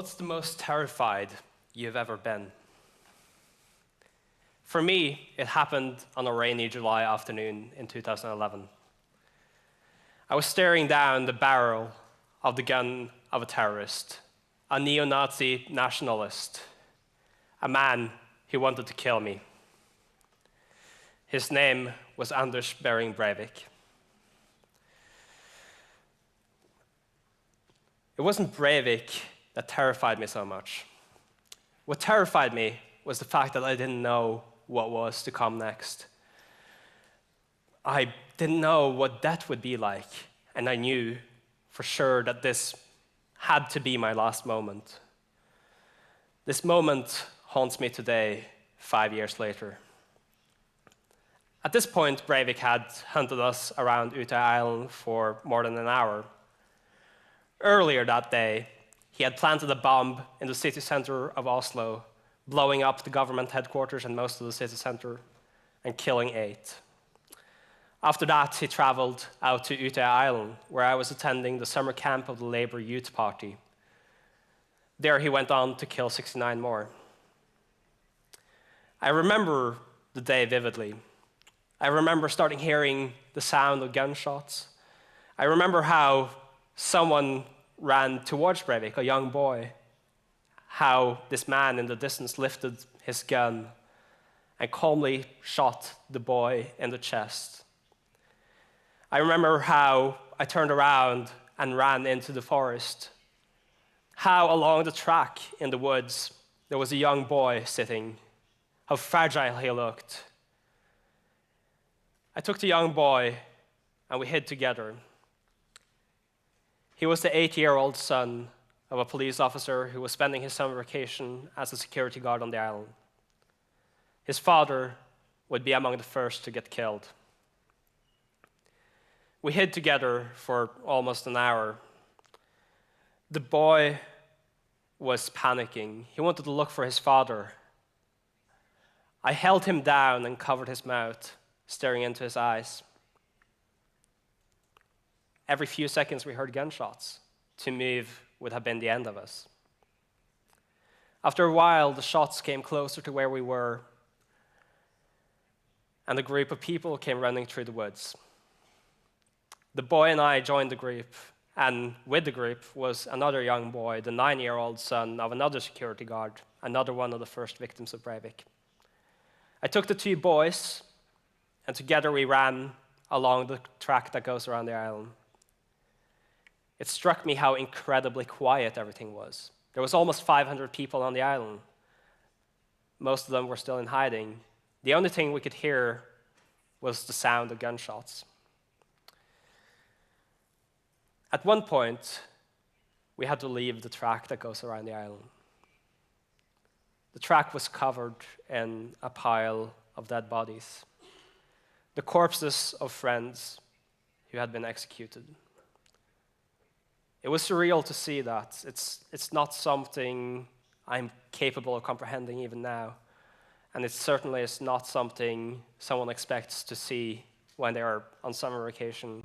What's the most terrified you've ever been? For me, it happened on a rainy July afternoon in 2011. I was staring down the barrel of the gun of a terrorist, a neo-Nazi nationalist, a man who wanted to kill me. His name was Anders Breivik. It wasn't Breivik that terrified me so much. What terrified me was the fact that I didn't know what was to come next. I didn't know what death would be like, and I knew for sure that this had to be my last moment. This moment haunts me today, 5 years later. At this point, Breivik had hunted us around Utøya Island for more than an hour. Earlier that day, he had planted a bomb in the city center of Oslo, blowing up the government headquarters and most of the city center, and killing 8. After that, he traveled out to Utøya Island, where I was attending the summer camp of the Labour Youth Party. There he went on to kill 69 more. I remember the day vividly. I remember starting hearing the sound of gunshots. I remember how someone ran towards Breivik, a young boy, how this man in the distance lifted his gun and calmly shot the boy in the chest. I remember how I turned around and ran into the forest, how along the track in the woods there was a young boy sitting, how fragile he looked. I took the young boy and we hid together. He was the 8-year-old son of a police officer who was spending his summer vacation as a security guard on the island. His father would be among the first to get killed. We hid together for almost an hour. The boy was panicking. He wanted to look for his father. I held him down and covered his mouth, staring into his eyes. Every few seconds we heard gunshots. To move would have been the end of us. After a while, the shots came closer to where we were, and a group of people came running through the woods. The boy and I joined the group, and with the group was another young boy, the 9-year-old son of another security guard, another one of the first victims of Breivik. I took the 2 boys, and together we ran along the track that goes around the island. It struck me how incredibly quiet everything was. There was almost 500 people on the island. Most of them were still in hiding. The only thing we could hear was the sound of gunshots. At one point, we had to leave the track that goes around the island. The track was covered in a pile of dead bodies, the corpses of friends who had been executed. It was surreal to see that. It's not something I'm capable of comprehending even now, and it certainly is not something someone expects to see when they are on summer vacation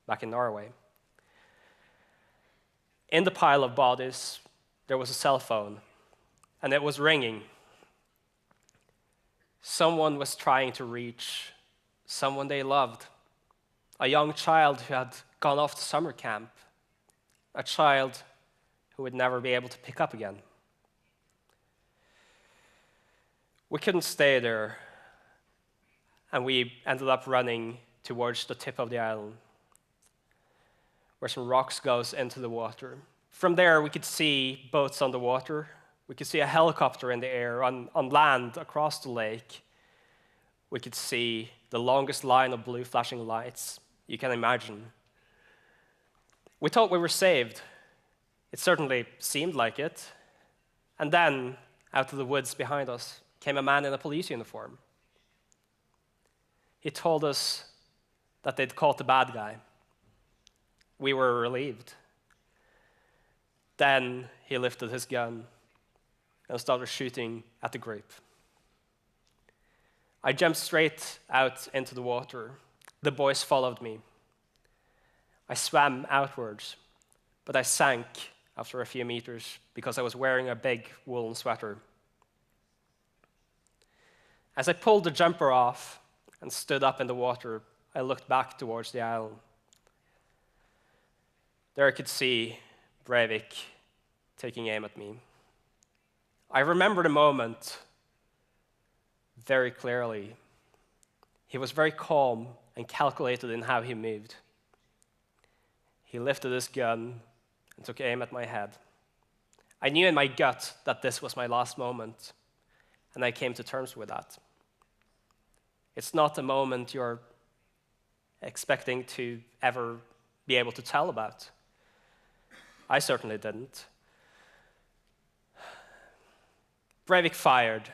back in Norway. In the pile of bodies, there was a cell phone, and it was ringing. Someone was trying to reach someone they loved, a young child who had gone off to summer camp, a child who would never be able to pick up again. We couldn't stay there, and we ended up running towards the tip of the island, where some rocks goes into the water. From there, we could see boats on the water. We could see a helicopter in the air. On land, across the lake, we could see the longest line of blue flashing lights you can imagine. We thought we were saved. It certainly seemed like it. And then, out of the woods behind us, came a man in a police uniform. He told us that they'd caught the bad guy. We were relieved. Then he lifted his gun and started shooting at the group. I jumped straight out into the water. The boys followed me. I swam outwards, but I sank after a few meters because I was wearing a big woolen sweater. As I pulled the jumper off and stood up in the water, I looked back towards the island. There I could see Breivik taking aim at me. I remember the moment very clearly. He was very calm and calculated in how he moved. He lifted his gun and took aim at my head. I knew in my gut that this was my last moment, and I came to terms with that. It's not a moment you're expecting to ever be able to tell about. I certainly didn't. Breivik fired,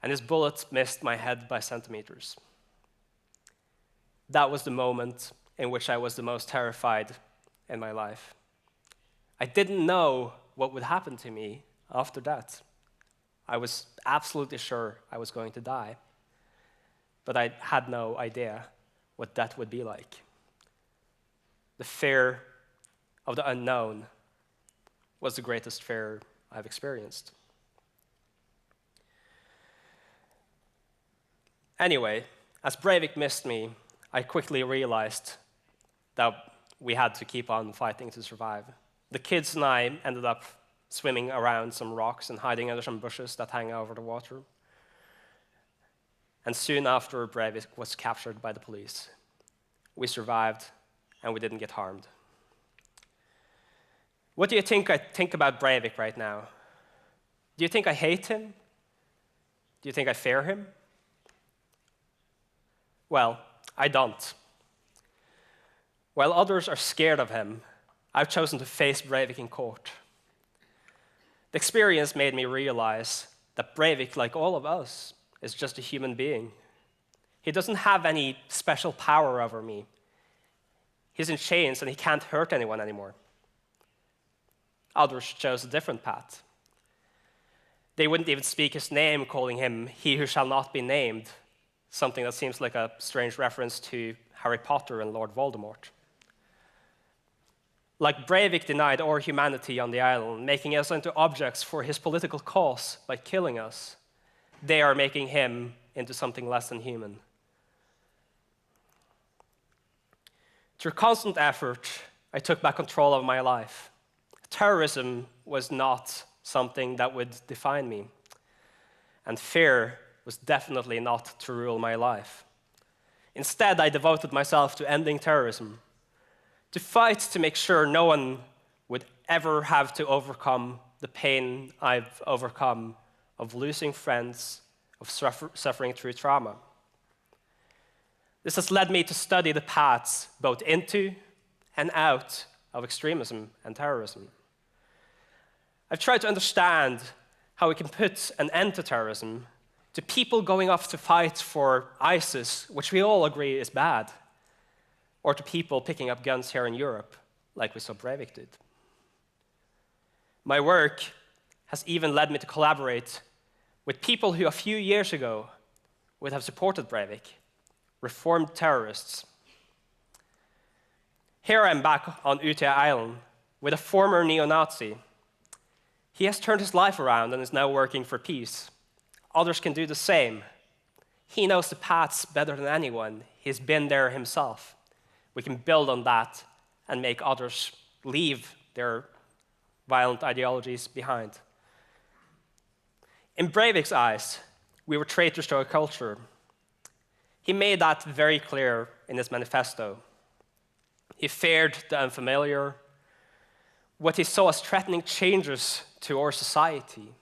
and his bullet missed my head by centimeters. That was the moment in which I was the most terrified in my life. I didn't know what would happen to me after that. I was absolutely sure I was going to die, but I had no idea what that would be like. The fear of the unknown was the greatest fear I've experienced. Anyway, as Breivik missed me, I quickly realized that we had to keep on fighting to survive. The kids and I ended up swimming around some rocks and hiding under some bushes that hang over the water. And soon after, Breivik was captured by the police. We survived, and we didn't get harmed. What do you think I think about Breivik right now? Do you think I hate him? Do you think I fear him? Well, I don't. While others are scared of him, I've chosen to face Breivik in court. The experience made me realize that Breivik, like all of us, is just a human being. He doesn't have any special power over me. He's in chains and he can't hurt anyone anymore. Others chose a different path. They wouldn't even speak his name, calling him "he who shall not be named," something that seems like a strange reference to Harry Potter and Lord Voldemort. Like Breivik denied our humanity on the island, making us into objects for his political cause by killing us, they are making him into something less than human. Through constant effort, I took back control of my life. Terrorism was not something that would define me, and fear was definitely not to rule my life. Instead, I devoted myself to ending terrorism, to fight to make sure no one would ever have to overcome the pain I've overcome of losing friends, of suffering through trauma. This has led me to study the paths both into and out of extremism and terrorism. I've tried to understand how we can put an end to terrorism, to people going off to fight for ISIS, which we all agree is bad, or to people picking up guns here in Europe, like we saw Breivik did. My work has even led me to collaborate with people who a few years ago would have supported Breivik, reformed terrorists. Here I'm back on Utøya Island with a former neo-Nazi. He has turned his life around and is now working for peace. Others can do the same. He knows the paths better than anyone. He's been there himself. We can build on that and make others leave their violent ideologies behind. In Breivik's eyes, we were traitors to our culture. He made that very clear in his manifesto. He feared the unfamiliar, what he saw as threatening changes to our society,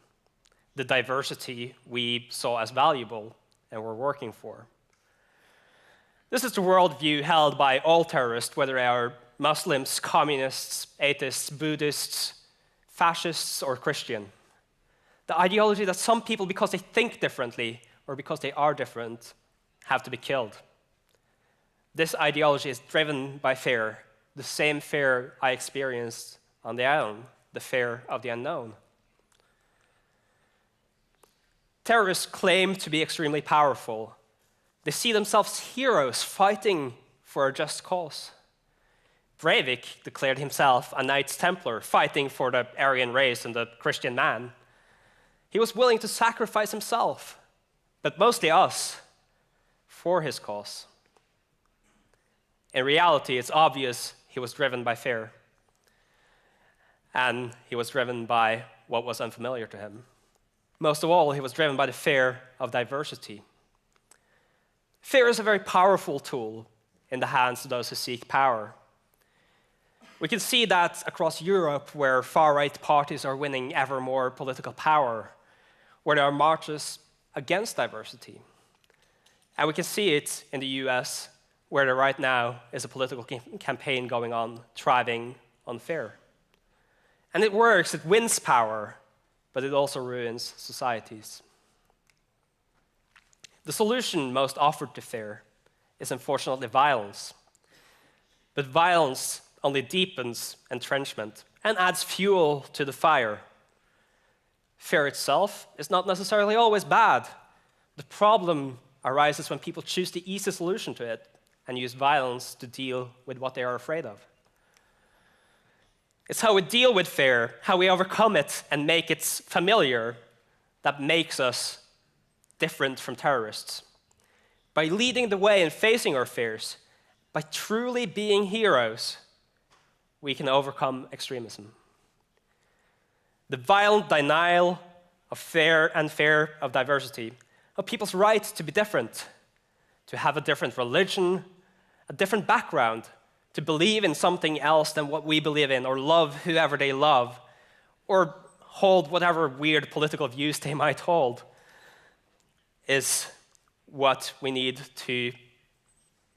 the diversity we saw as valuable and were working for. This is the worldview held by all terrorists, whether they are Muslims, communists, atheists, Buddhists, fascists, or Christian. The ideology that some people, because they think differently or because they are different, have to be killed. This ideology is driven by fear, the same fear I experienced on the island, the fear of the unknown. Terrorists claim to be extremely powerful. They see themselves heroes fighting for a just cause. Breivik declared himself a Knights Templar fighting for the Aryan race and the Christian man. He was willing to sacrifice himself, but mostly us, for his cause. In reality, it's obvious he was driven by fear. And he was driven by what was unfamiliar to him. Most of all, he was driven by the fear of diversity. Fear is a very powerful tool in the hands of those who seek power. We can see that across Europe, where far-right parties are winning ever more political power, where there are marches against diversity. And we can see it in the US, where there right now is a political campaign going on, thriving on fear. And it works, it wins power, but it also ruins societies. The solution most offered to fear is unfortunately violence. But violence only deepens entrenchment and adds fuel to the fire. Fear itself is not necessarily always bad. The problem arises when people choose the easy solution to it and use violence to deal with what they are afraid of. It's how we deal with fear, how we overcome it and make it familiar, that makes us different from terrorists. By leading the way and facing our fears, by truly being heroes, we can overcome extremism. The violent denial of fear of diversity, of people's right to be different, to have a different religion, a different background, to believe in something else than what we believe in, or love whoever they love, or hold whatever weird political views they might hold, is what we need to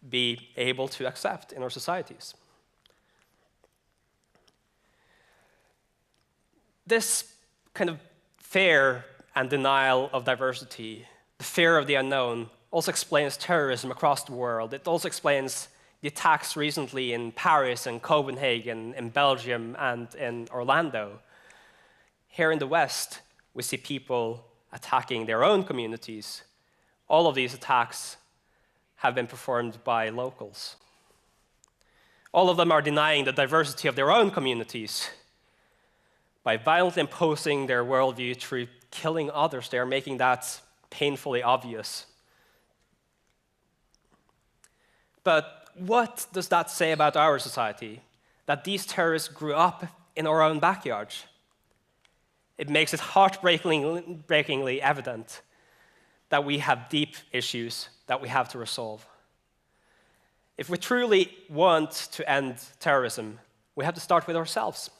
be able to accept in our societies. This kind of fear and denial of diversity, the fear of the unknown, also explains terrorism across the world. It also explains the attacks recently in Paris and Copenhagen, in Belgium and in Orlando. Here in the West, we see people attacking their own communities. All of these attacks have been performed by locals. All of them are denying the diversity of their own communities. By violently imposing their worldview through killing others, they are making that painfully obvious. But what does that say about our society? That these terrorists grew up in our own backyards? It makes it heartbreakingly evident that we have deep issues that we have to resolve. If we truly want to end terrorism, we have to start with ourselves.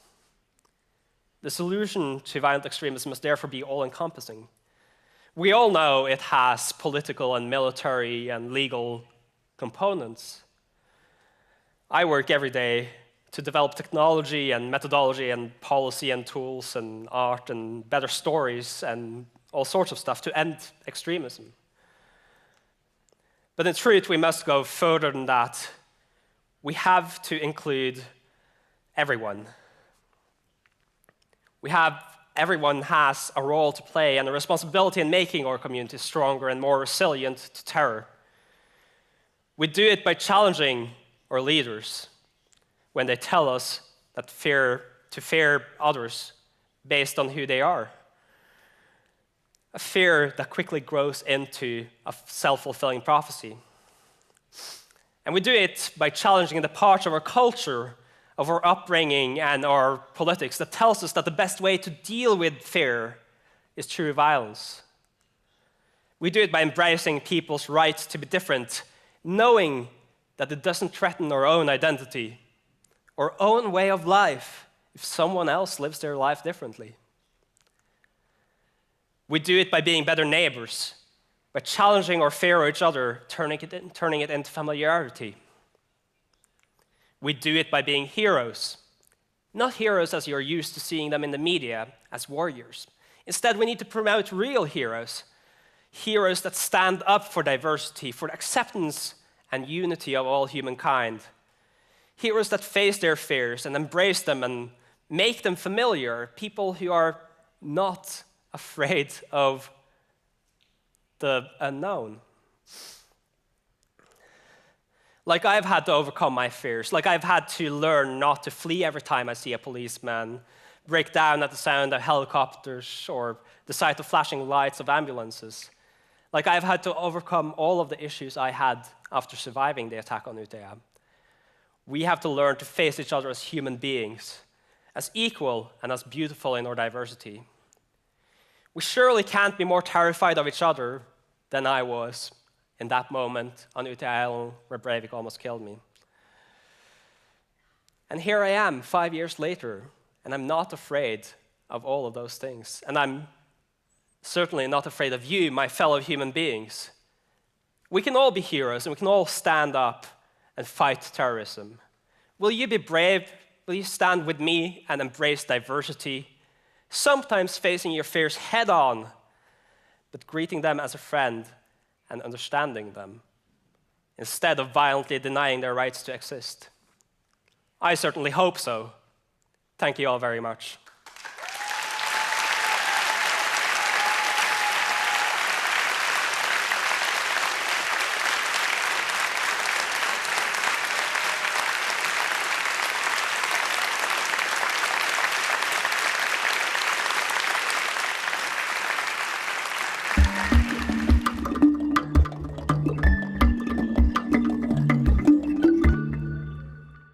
The solution to violent extremism must therefore be all-encompassing. We all know it has political and military and legal components. I work every day to develop technology and methodology and policy and tools and art and better stories and all sorts of stuff to end extremism. But in truth, we must go further than that. We have to include everyone. Everyone has a role to play and a responsibility in making our communities stronger and more resilient to terror. We do it by challenging our leaders when they tell us that to fear others based on who they are. A fear that quickly grows into a self-fulfilling prophecy. And we do it by challenging the parts of our culture, of our upbringing and our politics that tells us that the best way to deal with fear is through violence. We do it by embracing people's right to be different, knowing that it doesn't threaten our own identity, our own way of life, if someone else lives their life differently. We do it by being better neighbors, by challenging our fear of each other, turning it into familiarity. We do it by being heroes, not heroes as you're used to seeing them in the media as warriors. Instead, we need to promote real heroes, heroes that stand up for diversity, for acceptance and unity of all humankind, heroes that face their fears and embrace them and make them familiar, people who are not afraid of the unknown. Like I've had to overcome my fears. Like I've had to learn not to flee every time I see a policeman, break down at the sound of helicopters or the sight of flashing lights of ambulances. Like I've had to overcome all of the issues I had after surviving the attack on Utøya. We have to learn to face each other as human beings, as equal and as beautiful in our diversity. We surely can't be more terrified of each other than I was in that moment on Utøya Island where Breivik almost killed me. And here I am 5 years later, and I'm not afraid of all of those things. And I'm certainly not afraid of you, my fellow human beings. We can all be heroes, and we can all stand up and fight terrorism. Will you be brave? Will you stand with me and embrace diversity, sometimes facing your fears head-on, but greeting them as a friend and understanding them, instead of violently denying their rights to exist? I certainly hope so. Thank you all very much.